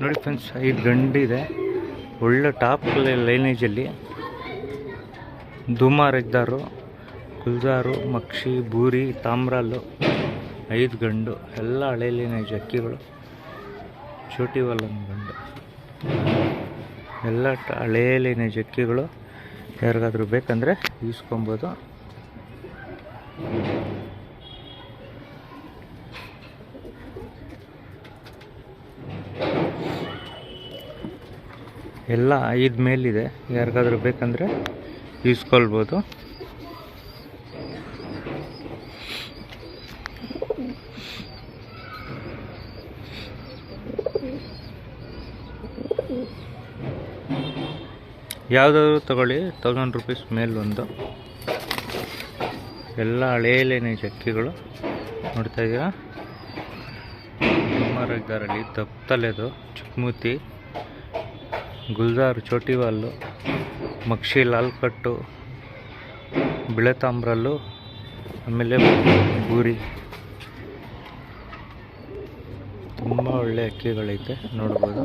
ನೋಡಿ ಫ್ರೆಂಡ್ಸ್, 5 ಗಂಡಿದೆ. ಒಳ್ಳೆ ಟಾಪ್ ಲೈನೇಜಲ್ಲಿ ದುಮಾರ್ ಇದ್ದಾರು, ಗುಲ್ಜಾರು, ಮಕ್ಷಿ, ಬೂರಿ, ತಾಮ್ರಲ್ಲು 5 ಗಂಡು. ಎಲ್ಲ ಹಳೆ ಲೈನೇಜ್ ಅಕ್ಕಿಗಳು. ಚೋಟಿವಾಲನ್ ಗಂಡು. ಎಲ್ಲ ಹಳೆ ಲೈನೇಜ್ ಅಕ್ಕಿಗಳು. ಯಾರಿಗಾದ್ರೂ ಬೇಕಂದರೆ ಈಸ್ಕೊಬೋದು. ಎಲ್ಲ 5 ಮೇಲಿದೆ. ಯಾರಿಗಾದ್ರೂ ಬೇಕಂದರೆ ಈಸ್ಕೊಳ್ಬೋದು. ಯಾವುದಾದ್ರು ತಗೊಳ್ಳಿ, 1000 ರೂಪೀಸ್ ಮೇಲೊಂದು. ಎಲ್ಲ ಹಳೇ ಲೈನೇಜ್ ಅಕ್ಕಿಗಳು ನೋಡ್ತಾ ಇದ್ದೀರಾ. ಸುಮಾರು ಇದ್ದಾರಲ್ಲಿ ದಪ್ಪತಲೆದು, ಚಿಕ್ಕಮೂತಿ, ಗುಲ್ಜಾರ್, ಚೋಟಿವಾಲು, ಮಕ್ಷಿ, ಲಾಲ್ ಕಟ್ಟು, ಬಿಳೆ ತಾಮ್ರಲ್ಲು, ಆಮೇಲೆ ಬೂರಿ. ತುಂಬ ಒಳ್ಳೆ ಅಕ್ಕಿಗಳೈತೆ, ನೋಡ್ಬೋದು.